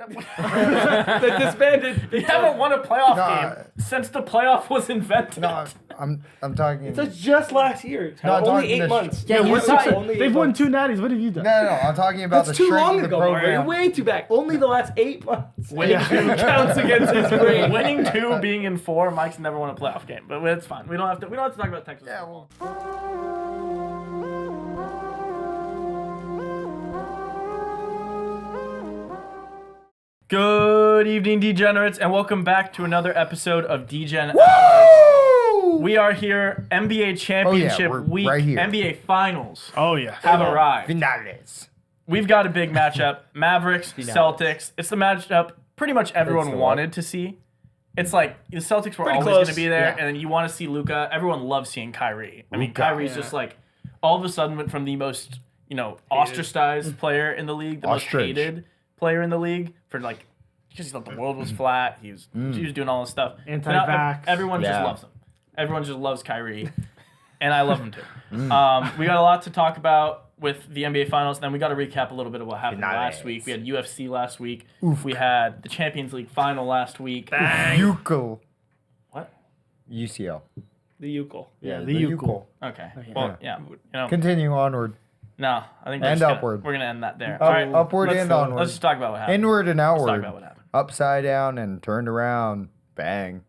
They disbanded. They haven't won a playoff game since the playoff was invented. No, I'm talking. That's just last year. No, I'm only talking 8 months. Yeah, what's right. They've won 2 natties. What have you done? No, I'm talking about That's the too strength long of the ago, Mario. You're program. way too back. Only the last 8 months. Winning two counts against his brain. Winning 2, being in 4. Mike's never won a playoff game, but it's fine. We don't have to talk about Texas. Yeah, well, Good evening, degenerates, and welcome back to another episode of DEGEN. We are here, NBA Championship we're Week, right here. NBA Finals Oh, yeah. have arrived. finales. We've got a big matchup, Mavericks, Celtics. It's the matchup pretty much everyone wanted to see. It's like the Celtics were Pretty always close. going to be there, Yeah. and then you want to see Luka. Everyone loves seeing Kyrie. I mean, Luka. Kyrie's just like, all of a sudden went from the most, ostracized player in the league, the most Ostrich. hated player in the league for like, because he thought the world was flat. He was doing all this stuff. Anti-vax. Now, everyone just Yeah. loves him. Everyone just loves Kyrie, and I love him too. We got a lot to talk about with the NBA Finals, and then we got to recap a little bit of what happened last week. We had UFC last week. We had the Champions League final last week. UCL. What? UCL. The Ucal. Yeah, the UCL. Okay. Well, yeah. Continue onward. No, I think And we're upward. gonna end that there. All right. Upward and onward. Let's just talk about what happened. Inward and Let's outward. talk about what happened. Upside down and turned around. Bang.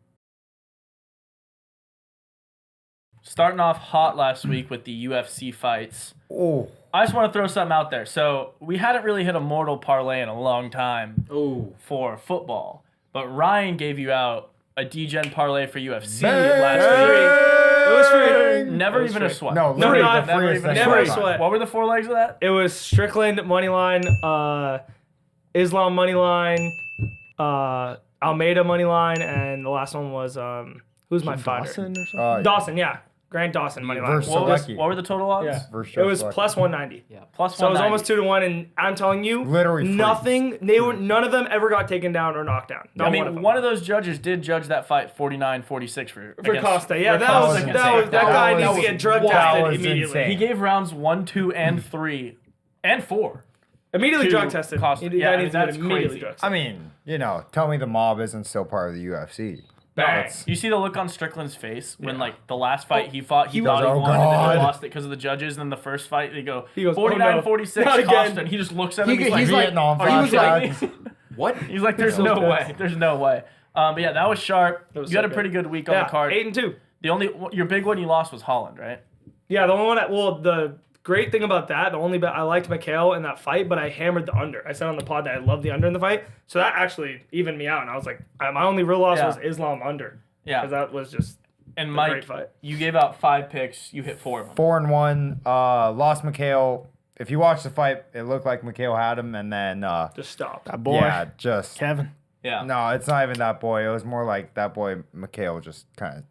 Starting off hot last week with the UFC fights. Oh. I just want to throw something out there. So we hadn't really hit a mortal parlay in a long time for football, but Ryan gave you out a DEGEN parlay for UFC last It was free. week. Never even a sweat. No, No, literally not the never freest even thing never I've a done. sweat. What were the 4 legs of that? It was Strickland money line, Islam money line, Almeida money line, and the last one was who's my fighter? Dawson or something? Dawson, yeah. Grant Dawson money line. Versus What were the total odds? Yeah. Versus It was Selecki. plus 190. Yeah. Plus So it was 190. almost 2-1, and I'm telling you, Literally free. nothing. None of them ever got taken down or knocked down. Not I mean, one of them. one of those judges did judge that fight 49-46 For against- Costa, yeah, for that Costa was against that Zayat. was that guy needs to was get drug wild. tested was immediately. insane. He gave rounds 1, 2, and 3, and 4. Immediately to drug tested. Costa. The Yeah, guy I mean, needs to get that's immediately crazy. drug I tested. mean, tell me the mob isn't still part of the UFC. Bang. You see the look on Strickland's face when, like, the last fight he fought, he thought was- he oh, won, and then God. he lost it because of the judges. And then the first fight, he goes He goes, 49-46 oh, no. Not Costa, again. and he just looks at him. He's he's like, like- Vietnam "Are you flashbacks. kidding me?" What? He's like, "There's no way. There's no way." But yeah, that was sharp. was You had so a pretty good week on Yeah, the card. 8-2. The only your big one you lost was Holland, right? Yeah, the only one. The great thing about that, the only bet I liked Mikhail in that fight, but I hammered the under. I said on the pod that I loved the under in the fight, so that actually evened me out. And I was like, my only real loss Yeah. was Islam under. Yeah. because that was just And a Mike, great fight. you gave out 5 picks. You hit 4 of them. 4-1. Lost Mikhail. If you watch the fight, it looked like Mikhail had him, and then Just stop. That boy. yeah, just Kevin. Yeah. no, it's not even that boy. It was more like that boy Mikhail just kind of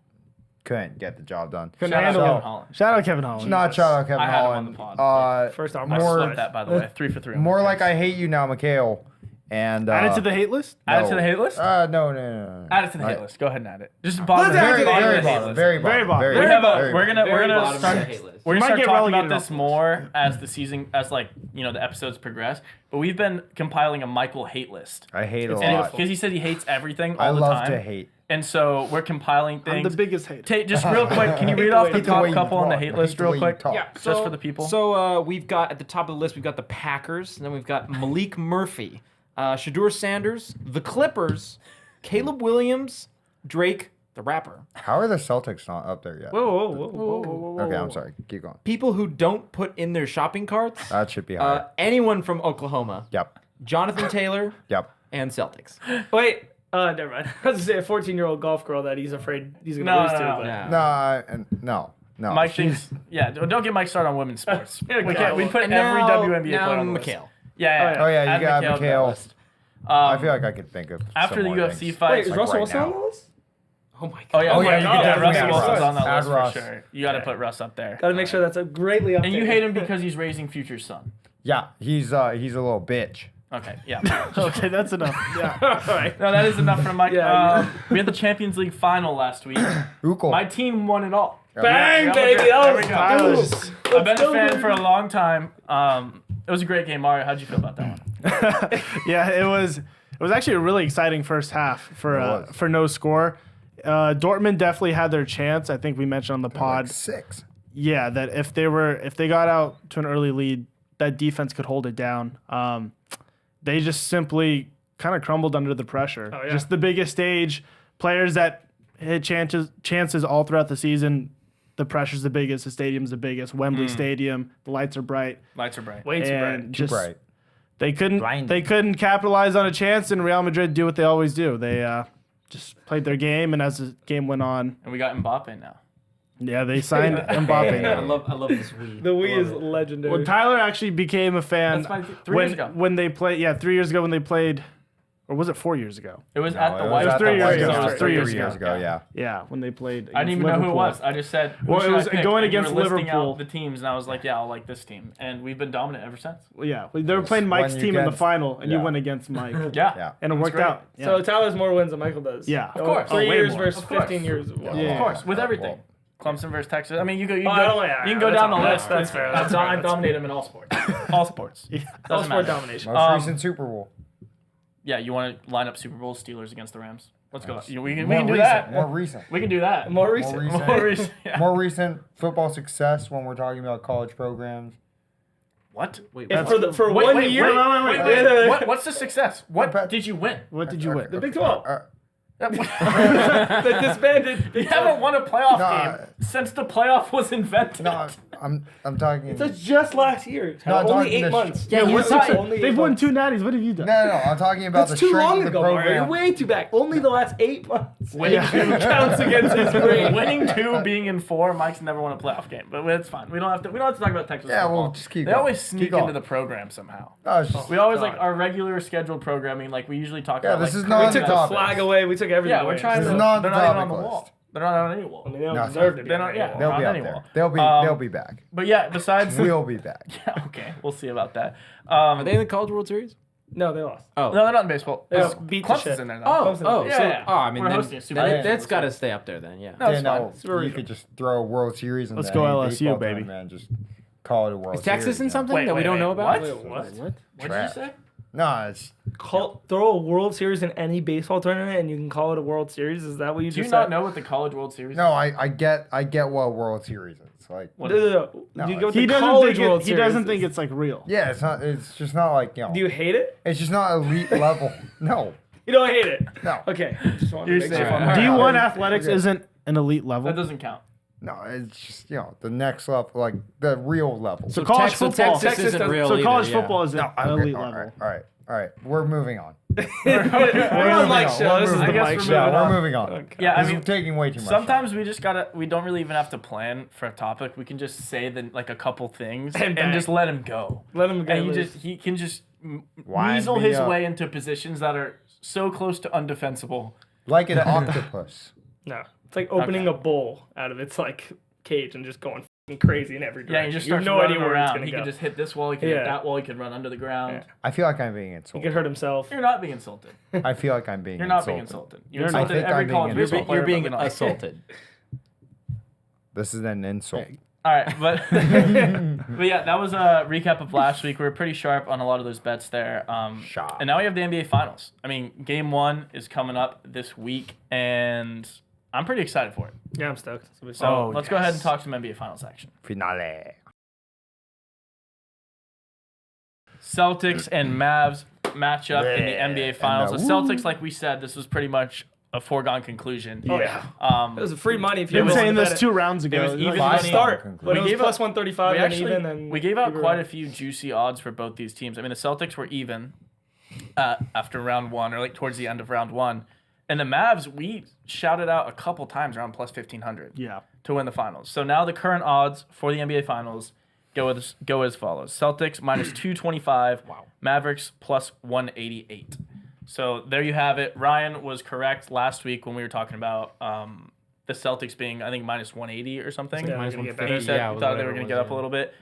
couldn't get the job done. Couldn't Shout out handle Kevin it. Holland. Shout out Kevin Holland. Not shout out Kevin I had him on Holland. the pod. First time I more- slipped that, by the way. 3 for 3. on More my like picks. I hate you now, Mikhail. And Add it to the hate list? Add it to the hate list? No. Add it to the hate list. Go ahead and add it. Just bottom. Let's add it Very, to the very hate list. bottom. Very bottom. bottom. We have a, very we're gonna Very start bottom of the hate list. we're gonna Might start get talking about relegated this off more as the season the episodes progress. But we've been compiling a Michael hate list. I hate a lot. Because he said he hates everything I all the love time. to hate. And so we're compiling things. I'm the biggest hater. Just real quick, can you read off the Hate the way top you couple on the talk. hate Hate list the real way you quick? talk. Yeah, Just for the people. So we've got at the top of the list, we've got the Packers, and then we've got Malik Murphy, Shadur Sanders, the Clippers, Caleb Williams, Drake, the rapper. How are the Celtics not up there yet? Whoa. Okay, I'm sorry. Keep going. People who don't put in their shopping carts. That should be higher. Anyone from Oklahoma, Yep. Jonathan Taylor, Yep. and Celtics. Wait. Never mind. I was gonna say a 14-year-old golf girl that he's afraid he's gonna No, lose no, to. no. But No. Mike She's- thinks, don't get Mike started on women's sports. Yeah, we can't. We put And every now- WNBA now player on the list. Mikhail. Yeah. Oh, yeah, you Add got Mikhail to that Mikhail. list. I feel like I could think of After some the more UFC things. fight. wait, is like Russell right Wilson on now. the list? Oh my god. Oh yeah, Oh, yeah, you you can definitely Russell add Wilson's Russ. on that Add list Russ. for sure. You got to put Russ up there. Gotta make sure that's a greatly up And you there. hate him because he's raising Future's son. Yeah, he's a little bitch. Okay, yeah. Okay, that's enough. Yeah. All right. No, that is enough for Mike. Yeah, We had the Champions League final last week. Ukol. My team won it all. Bang, Yeah, baby. there That we was go. was- I've been a go, fan baby. for a long time. It was a great game, Mario. How'd you feel about that one? Yeah, it was. was actually a really exciting first half for no score. Dortmund definitely had their chance. I think we mentioned on the pod. Like 6. Yeah, that if they got out to an early lead, that defense could hold it down. They just simply kind of crumbled under the pressure. Oh, yeah. Just the biggest stage, players that hit chances all throughout the season. The pressure's the biggest, the stadium's the biggest. Wembley Stadium, the lights are bright. Lights are bright. Way too And bright. just Right. they Blinding. couldn't capitalize on a chance, and Real Madrid do what they always do. They just played their game, and as the game went on, And we got Mbappe now. yeah, they signed Mbappe. I love this Wii. The Wii Love is it. legendary. Well, Tyler actually became a fan That's my 3 years ago. when they played. Yeah, 3 years ago when they played, or was it 4 years ago? It was No, at the it White was House. at the 3 years White ago. House. It was 3 years 3 years ago, yeah. Yeah, when they played. I didn't even against know who it Liverpool. was. I just said, who Well, it should I was pick? going And you against were listing Liverpool. out the teams, and I was like, yeah, I'll like this team. And we've been dominant ever since. Well, yeah, they were playing Mike's when team you in the get- final, and you yeah. went against Mike. Yeah. Yeah. And it That's worked great. out. Yeah. So Tyler has more wins than Michael does. Yeah. Of course. 3 way years more. versus Of course. 15 years. Yeah. Of course, with everything. Well, Clemson versus Texas. I mean, you can Oh, yeah, you can go that's down the all- list. that's fair, that's I fair. dominate them in all sports. All sports. All Doesn't sport matter. domination. Most Um, recent Super Bowl. Yeah, you want to line up Super Bowl Steelers against the Rams? Let's go. We can More do recent. that. More recent. We can do that. More More recent. recent. More recent. Yeah. More recent football success when we're talking about college programs. What? Wait, If what? for Wait, one wait, year. wait, wait, wait, wait. What's the success? What But- did you win? What did you win? The Big 12. you The disbanded. Big 12. haven't won a playoff No, game since the playoff was invented. No, I'm talking. That's just last year. No, I'm Only talking 8 this- months. Yeah, Yeah, what's what's up? Only They've 8 won months. 2 natties. What have you done? No, I'm talking about That's the too strength long of the ago, Mario. program. You're way too back. Only the last 8 months. Winning two Counts against his brain. Winning 2, being in 4. Mike's never won a playoff game, but it's fine. We don't have to talk about Texas Yeah, football. well, just keep They going. always Keep sneak going. into the program somehow. No, it's just, We always God. like our regular scheduled programming. Like we usually talk Yeah, about. this like, is not We on took the the topic. flag away. We took everything Yeah, away. we're trying This to. is not They're the not even topic on the list. wall. They're not on any wall. I mean, they don't No, deserve to be. they're not- on yeah. any They'll wall. be on up any there. wall. They'll be back. But yeah, besides. We'll be back. Yeah, okay, we'll see about that. Are they in the College World Series? No, they lost. Oh. No, they're not in baseball. They It's- beat the Clemson's shit. in there though. Oh, Clemson. oh, Yeah, so, yeah. oh, I mean, We're then, hosting a Super then Bowl. that's got to stay up there then, yeah. No, it's Yeah, fine. no, Super you regional. could just throw a World Series in Let's the go NBA LSU, baseball baby. tournament and just call it a World Is Texas Series. in you know? something Wait, that we wait, don't know wait, about? what? What? What did you Trash. say? No, it's Throw a World Series in any baseball tournament and you can call it a World Series? Is that what you Do you just not said? know what the College World Series? no. I get what World Series is. Like, What No, is it? no, no. No, You go with He the doesn't College think World he Series. doesn't think it's like real. yeah, it's not. It's just not like Do you hate it? It's just not elite level. No, You don't hate it. no, Okay. Just wanted to You're make safe sure. on that. D1 Alright. athletics Okay. isn't an elite level. That doesn't count. no. It's just the next level, like the real level. So college so football. Texas isn't doesn't- real So either, college yeah. football isn't no, an okay, elite all level. right. We're moving on. We're on Mike's show. This is We're the moving Mike on. show. Yeah, we're moving on. Okay. Yeah, I This is mean, taking way too much. sometimes we just gotta. We don't really even have to plan for a topic. We can just say like a couple things And and bang. just let him go. Let him go. And loose. he can just Wind weasel me his up. way into positions that are so close to undefensible. like an octopus. No. It's like opening Okay. a bowl out of its like cage and just going f***ing crazy in every Yeah, direction. he just You have starts no running idea where around. it's gonna He go. can just hit this wall. He can hit Yeah. that wall. He can run under the ground. Yeah. I feel like I'm being He insulted. could hurt himself. You're not being insulted. I feel like I'm being You're not insulted. being insulted. You You're not. insulted I think every I'm being college insulted. baseball player, You're being but we're not. assaulted. This is an insult. All right, but but yeah, that was a recap of last week. We were pretty sharp on a lot of those bets there. Sharp. And now we have the NBA Finals. I mean, Game 1 is coming up this week, and I'm pretty excited for it. Yeah, I'm stoked. So Oh, let's go ahead and yes. talk some NBA Finals action. Finale. Celtics and Mavs match up in the Yeah, NBA and Finals. the The Celtics, like we said, this was pretty much a foregone conclusion. Oh, yeah. It was free money if you They were were saying willing to this bet 2 rounds ago. It was Like, even it. money. Start, conclusion. but We it was gave plus out- 135 We and actually even. And we gave out we were- quite a few juicy odds for both these teams. I mean, the Celtics were even after round 1 or like towards the end of round 1. And the Mavs, we shouted out a couple times around plus 1,500 Yeah. to win the finals. So now the current odds for the NBA Finals go as follows: Celtics minus 225, Mavericks plus 188. So there you have it. Ryan was correct last week when we were talking about the Celtics being, I think, minus 180 or something. Yeah, Minus gonna get 150. better. You said Yeah, you thought they whatever were it going to was, get up a yeah. little bit.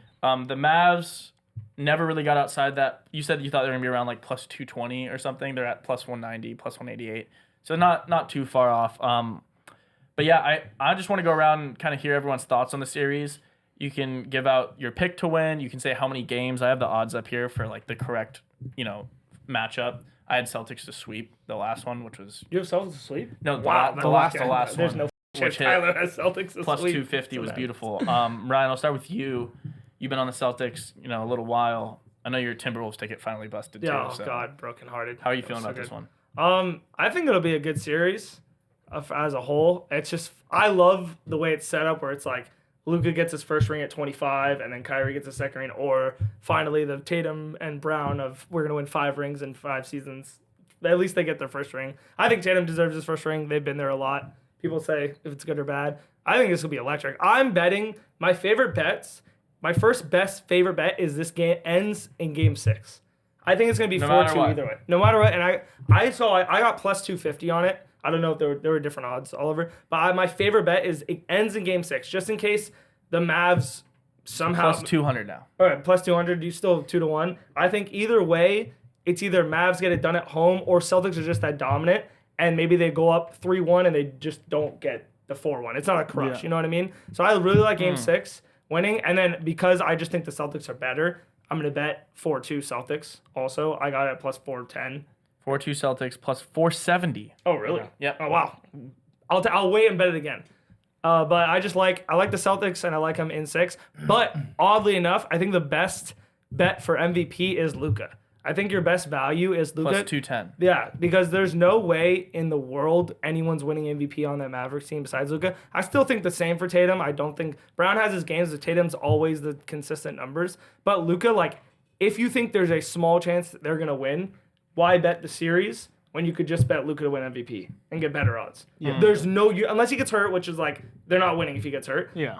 The Mavs never really got outside that. You said you thought they were going to be around like plus 220 or something. They're at plus 190, plus 188. So not too far off. But yeah, I just want to go around and kind of hear everyone's thoughts on the series. You can give out your pick to win. You can say how many games. I have the odds up here for like the correct, matchup. I had Celtics to sweep the last one, which was You have Celtics to sleep? no the, Wow, the last There's one. no chance which hit Tyler has Celtics to plus sleep. 250 was So beautiful. Ryan, I'll start with you. You've been on the Celtics, a little while. I know your Timberwolves ticket finally busted too. Yeah, oh so God, brokenhearted. how are you That feeling was about so this good. one? I think it'll be a good series as a whole. It's just I love the way it's set up, where it's like Luka gets his first ring at 25, and then Kyrie gets his second ring, or finally the Tatum and Brown of we're gonna win 5 rings in 5 seasons. At least they get their first ring. I think Tatum deserves his first ring. They've been there a lot. People say if it's good or bad. I think this will be electric. I'm betting my favorite bets. My first best favorite bet is this game ends in Game 6. I think it's gonna be 4-2 either way. No matter what. And I got plus 250 on it. I don't know if there were different odds all over, but my favorite bet is it ends in Game 6, just in case the Mavs somehow Plus 200 now. All right, plus 200. You still 2-1. I think either way, it's either Mavs get it done at home or Celtics are just that dominant, and maybe they go up 3-1 and they just don't get the 4-1. It's not a crush. Yeah. You know what I mean? So I really like Game 6 winning, and then because I just think the Celtics are better, I'm gonna bet 4-2 Celtics. Also, I got it at plus 410. 4-2 Celtics plus 470. Oh really? Yep. Oh wow. I'll wait and bet it again. But I like the Celtics and I like them in 6. But oddly enough, I think the best bet for MVP is Luka. I think your best value is Luka. Plus 210. Yeah, because there's no way in the world anyone's winning MVP on that Mavericks team besides Luka. I still think the same for Tatum. I don't think Brown has his games, but Tatum's always the consistent numbers. But Luka, like, if you think there's a small chance that they're gonna win, why bet the series when you could just bet Luka to win MVP and get better odds? Yeah. There's no unless he gets hurt, which is like they're not winning if he gets hurt. Yeah.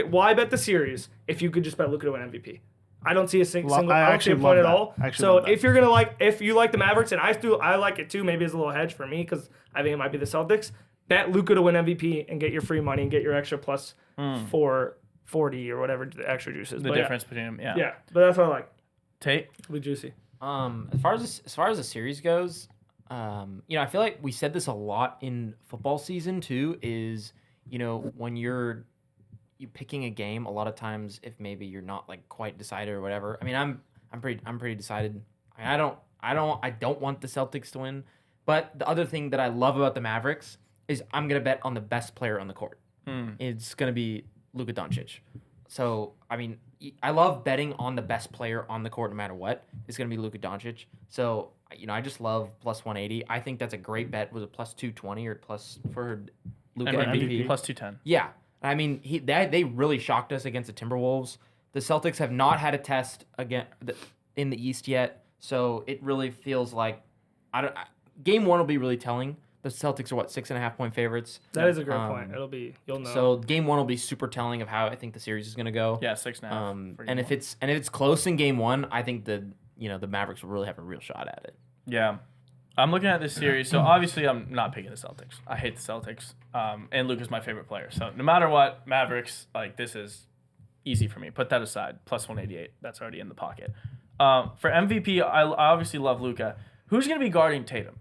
Why bet the series if you could just bet Luka to win MVP? I don't see a single. I don't see a actually point at love all. that. I actually So love that. if you like the Mavericks, and I like it too. Maybe it's a little hedge for me because I think it might be the Celtics. Bet Luka to win MVP and get your free money and get your extra plus 440 or whatever the extra juice is. The But difference between them. Yeah. Yeah, but that's what I like. Tate? It'll be juicy. As far as the series goes, I feel like we said this a lot in football season too. Is when you're picking a game, a lot of times if maybe you're not like quite decided or whatever. I mean, I'm pretty decided. I don't want the Celtics to win, but the other thing that I love about the Mavericks is I'm gonna bet on the best player on the court. It's gonna be Luka Doncic. So I mean, I love betting on the best player on the court no matter what. It's gonna be Luka Doncic. So I just love plus 180. I think that's a great bet. Was it plus 220 or plus for Luka MVP? Plus 210. Yeah. I mean, they really shocked us against the Timberwolves. The Celtics have not had a test again in the East yet, so it really feels like Game 1 will be really telling. The Celtics are 6.5 point favorites. That is a great point. You'll know. So Game 1 will be super telling of how I think the series is going to go. Yeah, 6.5. And if it's close in Game 1, I think the Mavericks will really have a real shot at it. Yeah. I'm looking at this series, so obviously I'm not picking the Celtics. I hate the Celtics, and Luka's my favorite player. So no matter what, Mavericks, this is easy for me. Put that aside. Plus 188. That's already in the pocket. For MVP, I obviously love Luka. Who's going to be guarding Tatum?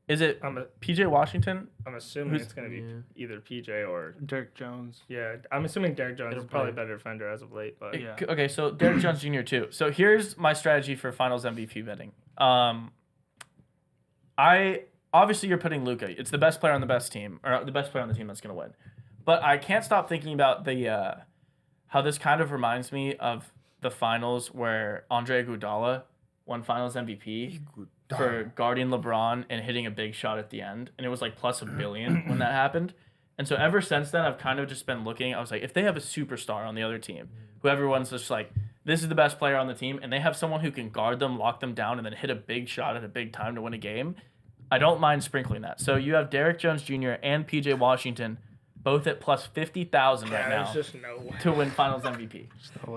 Is it PJ Washington? I'm assuming it's going to be either PJ or Derek Jones. Yeah, I'm assuming Derek Jones is probably a better defender as of late. But Yeah. Okay, so Derek Jones Jr. too. So here's my strategy for Finals MVP betting. Obviously you're putting Luka. It's the best player on the best team, or the best player on the team that's going to win. But I can't stop thinking about the how this kind of reminds me of the finals where Andre Iguodala won Finals MVP for guarding LeBron and hitting a big shot at the end, and it was like plus $1 billion when that happened. And so ever since then, I've kind of just been looking. I was like, if they have a superstar on the other team, who everyone's just like, this is the best player on the team, and they have someone who can guard them, lock them down, and then hit a big shot at a big time to win a game, I don't mind sprinkling that. So you have Derek Jones Jr. and PJ Washington both at plus 50,000 right now there's just no way. to win Finals MVP.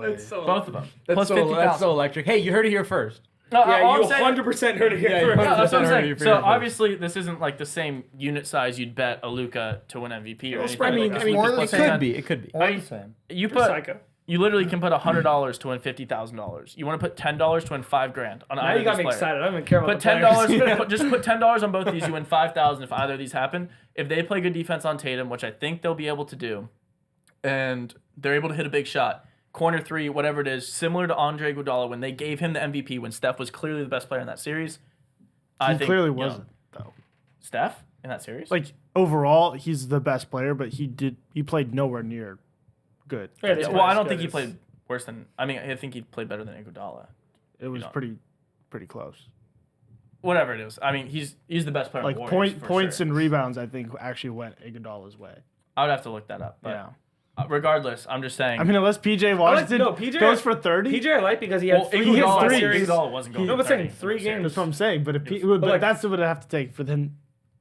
That's so Both of them. That's Plus so 50,000. electric. Hey, you heard it here first. No, Yeah, all you I'm saying- 100% heard it here Yeah, first. Yeah, that's what I'm Already saying. for So your first. obviously this isn't like the same unit size you'd bet a Luka to win MVP or anything. spread like it that. out. Or the Plus same. 10. It could be. Or the same. You You're put psycho. you literally can put $100 to win $50,000. You want to put $10 to win $5,000 on Now either you got of me these players. excited. I don't even care about Put the $10. players. Just put $10 on both these. You win $5,000 if either of these happen. If they play good defense on Tatum, which I think they'll be able to do, and they're able to hit a big shot, corner three, whatever it is, similar to Andre Iguodala when they gave him the MVP when Steph was clearly the best player in that series. He clearly wasn't though. Steph in that series. Like overall, he's the best player, but he played nowhere near good. Yeah, this well, I guy's don't good. think he played worse than. I mean, I think he played better than Iguodala. It was know. pretty close. Whatever it is. I mean, he's the best player. Like on the Warriors, points sure. and rebounds, I think actually went Iguodala's way. I would have to look that up. But Yeah. Regardless, I'm just saying. I mean, unless PJ Washington PJ goes for 30. PJ I like because he had well, three Iguodala, games series. Iguodala wasn't going. No, for but saying 30 3 in the series. games. That's what I'm saying. But like- that's what it would have to take for them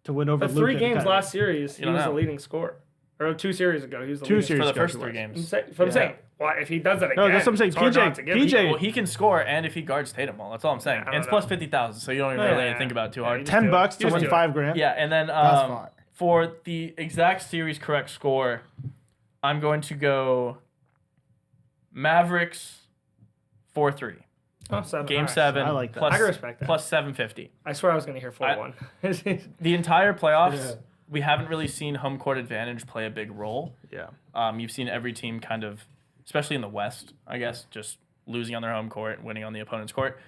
to win over But Luka. 3 games last series, he don't was the know. leading scorer. Or 2 series ago, he was the 2 leading series for the ago, first he 3 was. games. I'm saying, well, if he does that again, No, that's what I'm saying. it's hard PJ not to give him. Well, he can score, and if he guards Tatum well, that's all I'm saying. I And it's don't plus know. 50,000, so you don't even really think about it too hard. you just do it. $10 to Just win do it. $5,000. Yeah, and then fine. for the exact series correct score, I'm going to go Mavericks 4-3. Oh, 7. Game All right. 7. I like that. Plus, I can respect that. Plus 750. I swear I was going to hear 4-1. The entire playoffs, Yeah. we haven't really seen home court advantage play a big role. Yeah. You've seen every team kind of, especially in the West, I guess, just losing on their home court, winning on the opponent's court.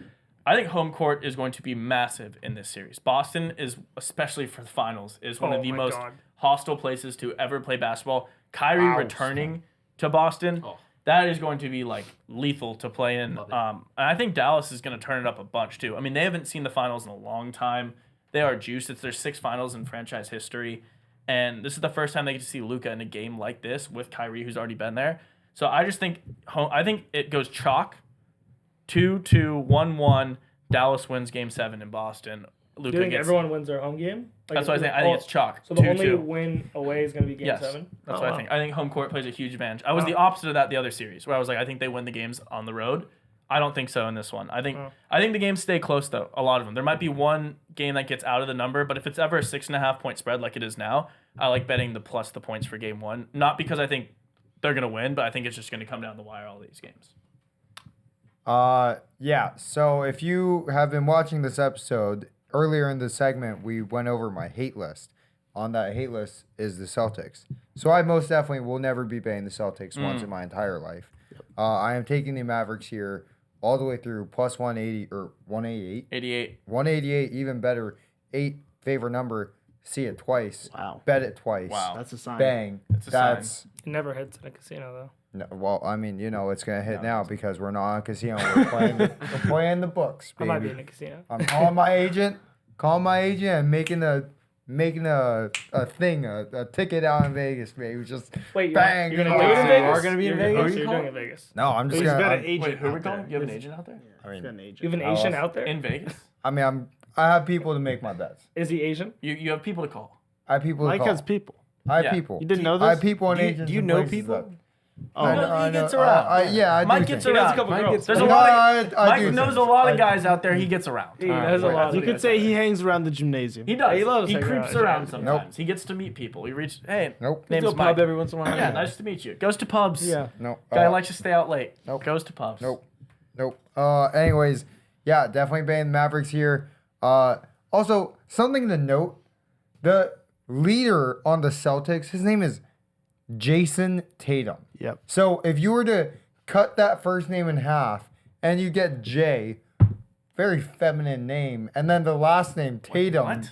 I think home court is going to be massive in this series. Boston is, especially for the finals, is one Oh of the my most God. hostile places to ever play basketball. Kyrie returning to Boston, that is going to be like lethal to play in. And I think Dallas is going to turn it up a bunch too. I mean, they haven't seen the finals in a long time. They are juiced. It's their 6th finals in franchise history. And this is the first time they get to see Luka in a game like this with Kyrie, who's already been there. So I just think it goes chalk, 2-2, 1-1. Dallas wins Game 7 in Boston. Luka Do you think gets. everyone wins their home game? Like, That's what I think. I think it's chalk. So the 2-2. only win away is going to be Game 7? That's Oh, what wow. I think. I think home court plays a huge advantage. I was the opposite of that the other series, where I was like, I think they win the games on the road. I don't think so in this one. I think the games stay close though. A lot of them. There might be one game that gets out of the number, but if it's ever a 6.5 point spread like it is now, I like betting the plus the points for Game 1. Not because I think they're gonna win, but I think it's just gonna come down the wire all these games. Yeah. So if you have been watching this episode, earlier in the segment, we went over my hate list. On that hate list is the Celtics. So I most definitely will never be betting the Celtics once in my entire life. I am taking the Mavericks here all the way through plus 180 or 188. 88. 188, even better. 8 favorite number. See it twice. Wow. Bet it twice. Wow. That's a sign. Bang. That's a sign. It never hits in a casino, though. No, well, I mean, it's gonna hit now because we're not on casino. We're playing the books, I might be in baby. a casino. I'm calling my agent. And making a thing, a ticket out in Vegas, baby. Just Wait, bang. you're going to you do it in know. Vegas? You are gonna be in You're- Vegas? So you're doing it in Vegas. No, I'm just He's got gonna. an agent. Wait, who are we out calling? there. You have an agent out there? I He's got mean, an agent. You have an I'll Asian also- out there? In Vegas? I have people to make my bets. Is he Asian? You have people to call. I have people to Mike call. has people. I have Yeah. people. You didn't know I have this? people and agents. Do you in know places people? that- Oh, I know- he I know- gets around. yeah, I Mike do gets think. He knows around. a couple Mike girls. gets There's a No, lot. I do Mike knows think. a lot of guys out there. He gets around. He knows a wait, lot. You of could guys say out he there. hangs around the gymnasium. He does. He loves He hanging creeps around. around Nope. sometimes. He gets to meet people. He reaches. Hey, Nope. name's Go to a Mike. pub every once in a while. Yeah, nice to meet you. Goes to pubs. Yeah. No. Guy likes to stay out late. Nope. Goes to pubs. Nope. Anyways, yeah, definitely betting the Mavericks here. Also, something to note: the leader on the Celtics, his name is Jason Tatum. Yep. So if you were to cut that first name in half and you get J, very feminine name, and then the last name Tatum,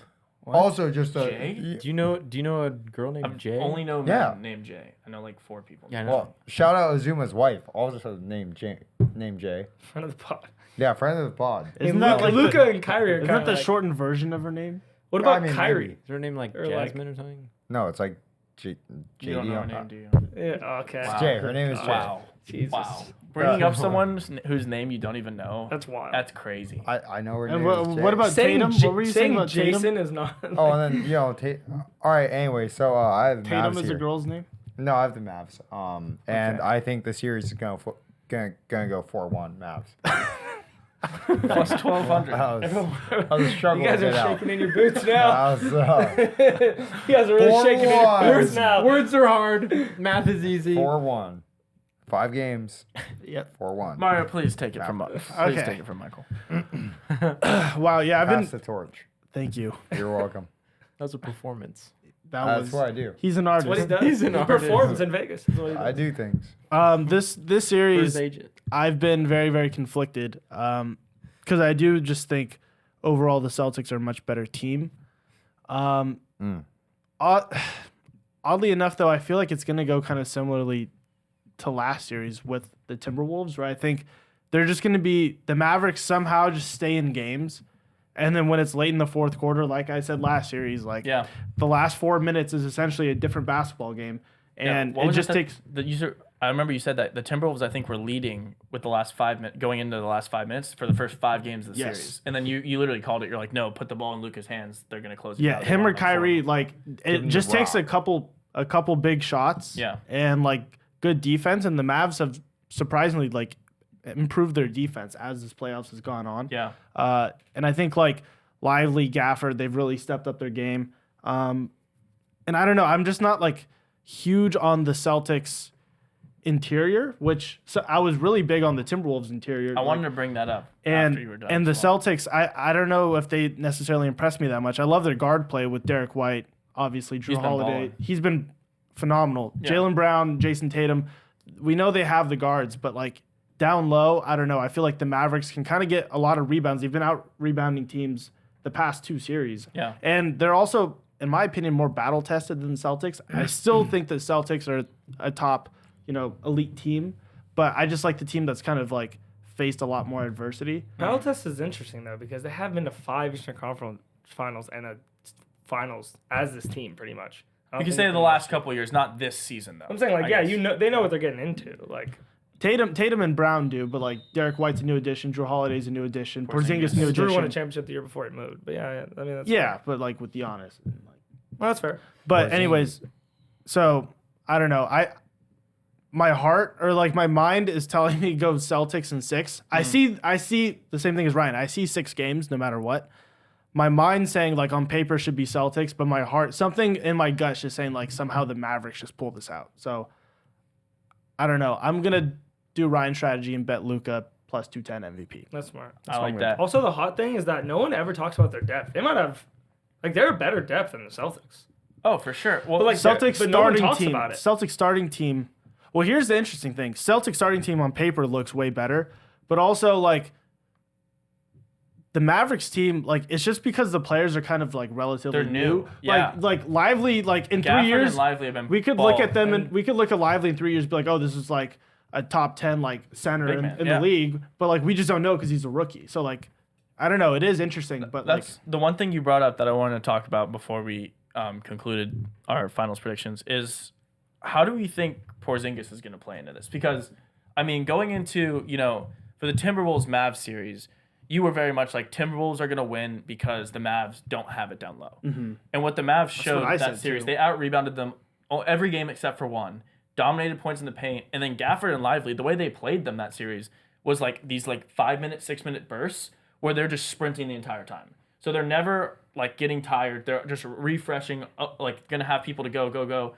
What? also just a Jay? Do you know a girl named I Jay? only know men Yeah. named Jay. I know like 4 people. Yeah, I know. well. Shout out Azuma's wife, also named J. Named J. Friend of the pod. Yeah, friend of the pod. Isn't that like Luca the, and Kyrie are isn't kind that of the like, shortened version of her name? What about I mean, Kyrie? maybe. Is her name like Or, like- Jasmine or something? No, it's like JD. You don't know her name, do you? Yeah, okay. Wow. Jay. Her name is Jay. Wow. Jesus. Wow. Bringing up someone whose name you don't even know. That's wild. That's crazy. I know her And name is Jay. what about saying Tatum? J- What were you saying saying about Jason Tatum? is not. Oh, and then all right. Anyway, so I have the Tatum Mavs is here. a girl's name. No, I have the Mavs. And Okay. I think the series is gonna go 4-1 Mavs. Plus 1,200. I was struggling You guys to are get out. shaking in your boots now. I was, You guys are really shaking in your 4-1. boots now. Words are hard. Math is easy. 4-1. 5 games. Yep. 4-1. Mario, please take it from Please Okay. take it from Michael. Wow. Yeah, I've been. Pass the torch. Thank you. You're welcome. That was a performance. That That's what I do. He's an That's artist. what he does. He's an he artist. performs in Vegas. That's what he does. I do things. This For his series, agent. I've been very, very conflicted. Because I do just think overall the Celtics are a much better team. Oddly enough, though, I feel like it's going to go kind of similarly to last series with the Timberwolves, where I think they're just going to be the Mavericks somehow just stay in games. And then when it's late in the fourth quarter, like I said last series, the last 4 minutes is essentially a different basketball game. And it just takes... I remember you said that the Timberwolves, I think, were leading with the last 5 minutes, going into the last 5 minutes for the first 5 games of the series. And then you literally called it. You're like, no, put the ball in Luka's hands. They're going to close it out. Yeah, him or Kyrie, it just takes a couple big shots and, good defense. And the Mavs have surprisingly, improved their defense as this playoffs has gone on. Yeah. And I think, Lively, Gafford, they've really stepped up their game. And I don't know. I'm just not, huge on the Celtics interior, so I was really big on the Timberwolves interior. I wanted to bring that up and after you were done. And the Celtics, I don't know if they necessarily impressed me that much. I love their guard play with Derek White, obviously Drew Holiday. He's been phenomenal. Yeah. Jaylen Brown, Jason Tatum. We know they have the guards, but down low, I don't know. I feel like the Mavericks can kind of get a lot of rebounds. They've been out rebounding teams the past 2 series. Yeah. And they're also, in my opinion, more battle tested than the Celtics. I still think the Celtics are a top elite team, but I just like the team that's kind of faced a lot more adversity. Battle test is interesting though because they have been to 5 Eastern Conference Finals and a finals as this team pretty much. You can say the last couple of years, not this season though. I'm saying they know what they're getting into. Tatum and Brown do, but Derek White's a new addition, Drew Holiday's a new addition, Porzingis new addition. Drew won a championship the year before it moved, but I mean that's fair. But with Giannis, well, that's fair. But anyways, so I don't know. My heart or my mind is telling me go Celtics in 6. I see the same thing as Ryan. I see 6 games no matter what. My mind saying on paper should be Celtics, but my heart, something in my gut is saying somehow the Mavericks just pull this out. So I don't know. I'm gonna do Ryan's strategy and bet Luka plus 210 MVP. That's smart. I like that. Also, the hot thing is that no one ever talks about their depth. They might have they're a better depth than the Celtics. Oh, for sure. Well, Celtics Celtics starting team. Well, here's the interesting thing. Celtics starting team on paper looks way better, but also the Mavericks team, it's just because the players are kind of relatively they're new. Yeah. Lively, in Gafford 3 years, and Lively have been we could look at them and we could look at Lively in 3 years and be like, oh, this is a top 10 center in the league, but we just don't know because he's a rookie. So I don't know. It is interesting, but that's the one thing you brought up that I wanted to talk about before we concluded our finals predictions is how do we think Porzingis is going to play into this? Because, I mean, going into, for the Timberwolves Mavs series, you were very much Timberwolves are going to win because the Mavs don't have it down low. Mm-hmm. And what the Mavs showed that series, they out-rebounded them every game except for one, dominated points in the paint, and then Gafford and Lively, the way they played them that series was these 5-minute, 6-minute bursts where they're just sprinting the entire time. So they're never getting tired. They're just refreshing, going to have people to go.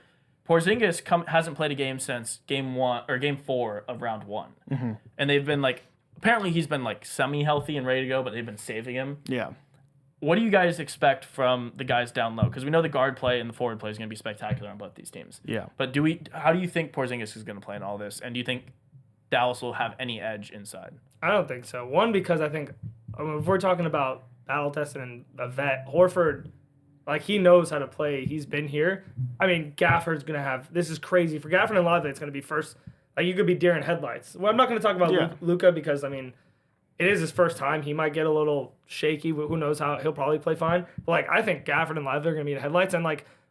Porzingis hasn't played a game since game 4 of round 1. Mm-hmm. And they've been apparently he's been semi-healthy and ready to go, but they've been saving him. Yeah. What do you guys expect from the guys down low? Because we know the guard play and the forward play is going to be spectacular on both these teams. Yeah. But how do you think Porzingis is going to play in all this? And do you think Dallas will have any edge inside? I don't think so. One, because I think if we're talking about battle testing and a vet, Horford, he knows how to play. He's been here. I mean, Gafford's going to have – this is crazy. For Gafford and Lively, it's going to be first – you could be deer in headlights. Well, I'm not going to talk about Luka because, I mean, it is his first time. He might get a little shaky. Who knows how – he'll probably play fine. But, I think Gafford and Lively are going to be in headlights. And,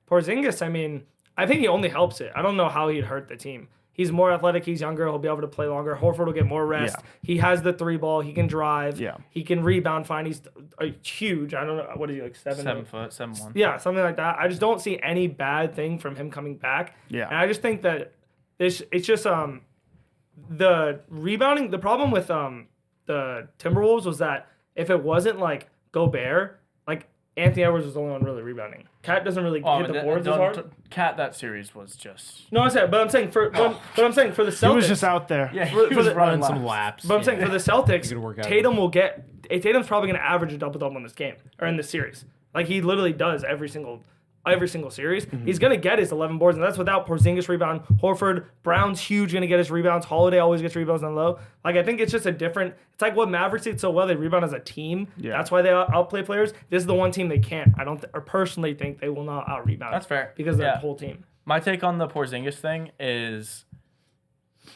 Porzingis, I mean, I think he only helps it. I don't know how he'd hurt the team. He's more athletic. He's younger. He'll be able to play longer. Horford will get more rest. Yeah. He has the 3-ball. He can drive. Yeah. He can rebound fine. He's huge. I don't know. What is he, 7 foot, 7'1"? Yeah, something like that. I just don't see any bad thing from him coming back. Yeah. And I just think that it's just the rebounding. The problem with the Timberwolves was that if it wasn't Gobert, Anthony Edwards was the only one really rebounding. Cat doesn't really hit the boards as hard. Cat, that series was just. No, I'm saying for the Celtics. He was just out there. Yeah, he was running some laps. But I'm saying for the Celtics, Tatum's probably going to average a double-double in this game or in this series. He literally does every single every single series. He's going to get his 11 boards, and that's without Porzingis rebound. Horford, Brown's huge, going to get his rebounds. Holiday always gets rebounds on low. Like, I think it's just a different – it's like what Mavericks did so well. They rebound as a team. Yeah. That's why they outplay players. This is the one team they can't. I don't or personally think they will not out-rebound. That's fair. Because of Yeah. the whole team. My take on the Porzingis thing is,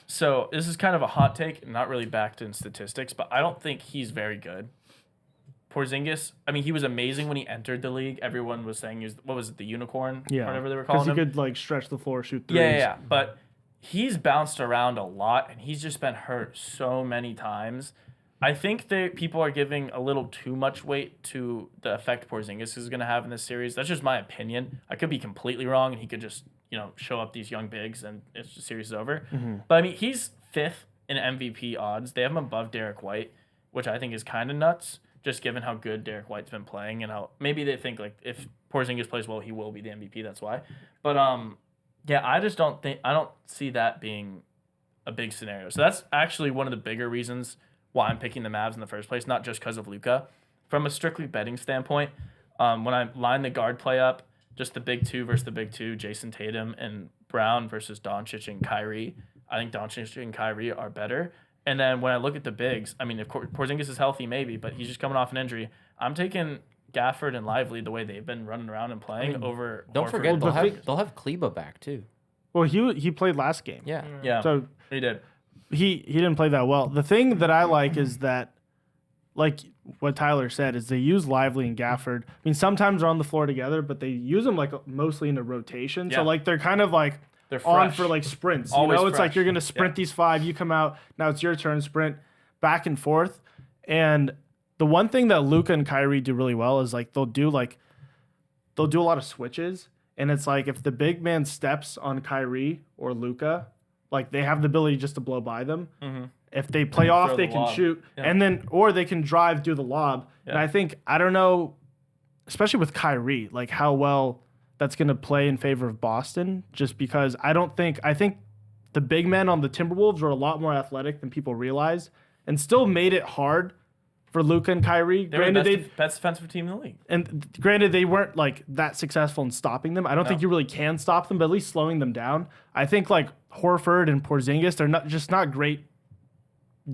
so this is kind of a hot take, not really backed in statistics, but I don't think he's very good. Porzingis, I mean, he was amazing when he entered the league. Everyone was saying he was, what was it, the unicorn? Yeah. Whatever they were calling him. Because he could like stretch the floor, shoot threes. Yeah. But he's bounced around a lot, and he's just been hurt so many times. I think that people are giving a little too much weight to the effect Porzingis is going to have in this series. That's just my opinion. I could be completely wrong, and he could just, show up these young bigs, and the series is over. But, I mean, he's 5th in MVP odds. They have him above Derek White, which I think is kind of nuts, just given how good Derek White's been playing and how maybe they think, like, if Porzingis plays well, he will be the MVP. That's why. But, yeah, I don't see that being a big scenario. So that's actually one of the bigger reasons why I'm picking the Mavs in the first place, not just because of Luka. From a strictly betting standpoint, when I line the guard play up, just the big two versus the big two, Jason Tatum and Brown versus Doncic and Kyrie, I think Doncic and Kyrie are better. And then when I look at the bigs, I mean, if Porzingis is healthy, maybe, but he's just coming off an injury. I'm taking Gafford and Lively, the way they've been running around and playing, over Don't Horford. forget, Well, they'll have Kleba back too. Well, he played last game. Yeah. Yeah, So he did. he didn't play that well. The thing that I like is that, like what Tyler said, is they use Lively and Gafford. I mean, sometimes they're on the floor together, but they use them like mostly in a rotation. Yeah. So like they're kind of like They're on fresh. for like sprints. Always It's like fresh. you're gonna sprint Yeah. these 5, you come out, now it's your turn, sprint back and forth. And the one thing that Luka and Kyrie do really well is like they'll do a lot of switches. And it's like if the big man steps on Kyrie or Luka, like they have the ability just to blow by them. If they play off, Throw they the can lob. shoot, Yeah. and then or they can drive, do the lob. And Yeah. I think I don't know, especially with Kyrie, like how well that's going to play in favor of Boston. Just because I think the big men on the Timberwolves are a lot more athletic than people realize, and still made it hard for Luka and Kyrie. They were the Granted, best defensive team in the league. granted, they weren't like that successful in stopping them. I don't think you really can stop them, but at least slowing them down. I think like Horford and Porzingis, they're not great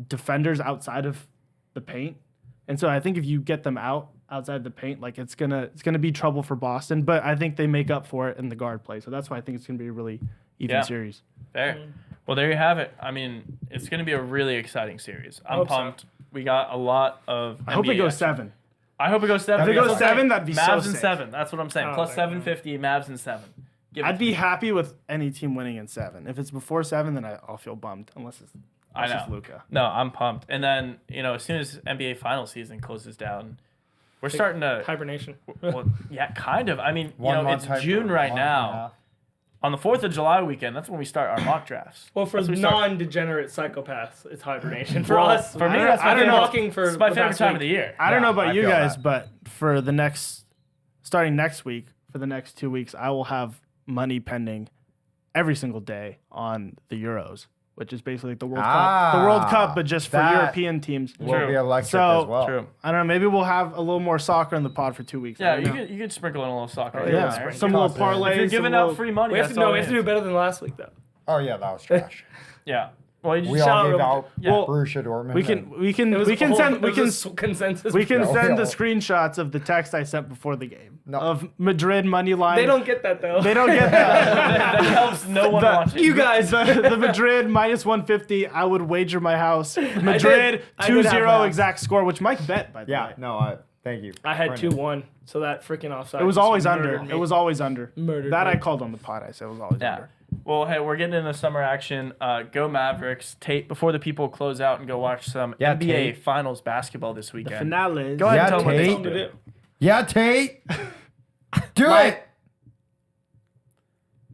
defenders outside of the paint. And so I think if you get them outside the paint, like it's gonna be trouble for Boston. But I think they make up for it in the guard play. So that's why I think it's gonna be a really even series. Fair. Well, there you have it. I mean, it's going to be a really exciting series. I'm Hope so. pumped. We got a lot of I hope it NBA goes action. 7. I hope it goes 7. If it goes That's what I'm 7, saying. that'd be so Mavs and sick. 7. That's what I'm saying. Oh, Plus my 750, Mavs and 7. Give it I'd to be me. happy with any team winning in 7. If it's before 7, then I'll feel bummed unless it's I know. Luka. No, I'm pumped. And then, as soon as NBA final season closes down, we're starting to. Hibernation. Well, yeah, kind of. I mean, 1 month it's type- June right month and a now. half. On the 4th of July weekend, that's when we start our mock drafts. Well, for That's when we start- non-degenerate psychopaths, it's hibernation. For Well, us, for me, I that's my don't favorite. know. Walking for It's my the favorite past time week. of the year. I don't know about I you feel guys, that. but for starting next week, for the next 2 weeks, I will have money pending every single day on the Euros, which is basically like the World Cup. The World Cup, but just for that European teams. Will True. be electric So- as well. True. I don't know. Maybe we'll have a little more soccer in the pod for 2 weeks. Yeah, I don't know. you could sprinkle in a little soccer. yeah, here and Yeah, there. some little If you're parlays. If you're some giving little- out free money, We have that's to all we it have to do is. better than last week though. Oh yeah, that was trash. Yeah. Well, you We just all shout gave out- out Yeah. Borussia Dortmund. We can send consensus. we can Oh, send the yeah. screenshots of the text I sent before the game No. of Madrid money line. They don't get that though. They don't get that. that helps no one watching. You guys. the Madrid minus 150. I would wager my house. Madrid I did have 2-0 my house. exact score, which Mike bet by the Yeah, way. no, thank you. I had Brendan. 2-1, so that freaking offside. It was just always murdered under. me. It was always under. Murdered That me. I called on the pod. I said it was always Yeah. under. Well, hey, we're getting into summer action. Go Mavericks. Tate, before the people close out and go watch some Yeah, NBA Tate. Finals basketball this weekend. Finales. Go ahead Yeah, and tell them what they Tate. should do. Yeah, Tate. Do Mike. it.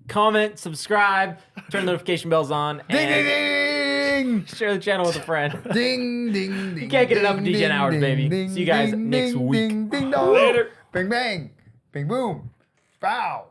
Comment, subscribe, turn notification bells on, Ding ding and ding. share the channel with a friend. Ding ding ding. can't get enough of ding, DGen hours, ding, baby. ding, See you guys ding, next ding, week. Ding ding dong. Later. Bing bang. Bing boom. Bow.